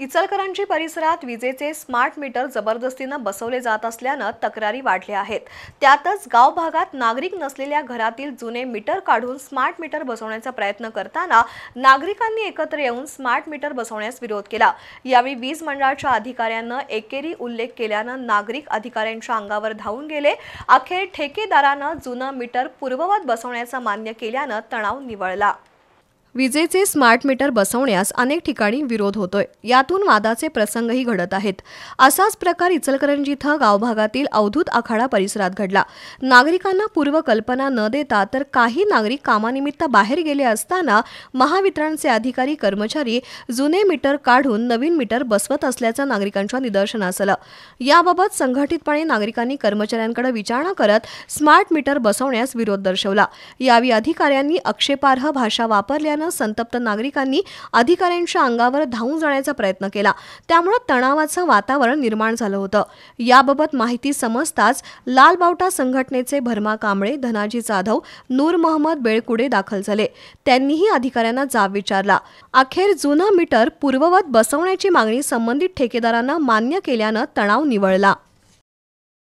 इचलकरंजी परिसरात विजेचे smart meter जबरदस्तीनं बसवले जात असल्यानं तक्रारी वाढल्या आहेत। त्यातच गाव भागात नागरिक नसलेल्या घरातील जुने मीटर काढून स्मार्ट मीटर बसवण्याचा प्रयत्न करताना नागरिकांनी एकत्र येऊन स्मार्ट मीटर बसवण्यास विरोध केला। यावेळी वीज मंडळाच्या अधिकाऱ्यांना एकेरी उल्लेख केल्यानं नागरिक अधिकाऱ्यांच्या अंगावर धावून गेले। अखेर ठेकेदारानं जुनं मीटर पूर्ववत बसवण्याचा मान्य केल्यानं तणाव निवळला। विजेचे स्मार्ट मीटर बसवण्यास अनेक ठिकाणी विरोध होतोय। यातून वादाचे प्रसंगही घडत आहेत। असाच प्रकार इचलकरंजी इथं गावभागातील अवधूत आखाडा परिसरात घडला। नागरिकांना पूर्वकल्पना न देता तर काही नागरिक कामानिमित्त बाहेर गेले असताना महावितरणचे अधिकारी कर्मचारी जुने मीटर काढून नवीन मीटर बसवत असल्याचं नागरिकांच्या निदर्शनास आलं। याबाबत संघटितपणे नागरिकांनी कर्मचाऱ्यांकडे विचारणा करत स्मार्ट मीटर बसवण्यास विरोध दर्शवला। यावेळी अधिकाऱ्यांनी आक्षेपार्ह भाषा वापरल्याने संतप्त नागरिकांनी अधिकाऱ्यांच्या अंगावर धावून जाण्याचा प्रयत्न केला। त्यामुळे तणावाचं वातावरण निर्माण झालं होतं। याबाबत माहिती समजताच लालबावटा संघटनेचे भरमा कांबळे, धनाजी जाधव, नूर मोहम्मद बेळकुडे दाखल झाले। त्यांनीही अधिकाऱ्यांना जाब विचारला। अखेर जुनं मीटर पूर्ववत बसवण्याची मागणी संबंधित ठेकेदारांना मान्य केल्यानं तणाव निवळला।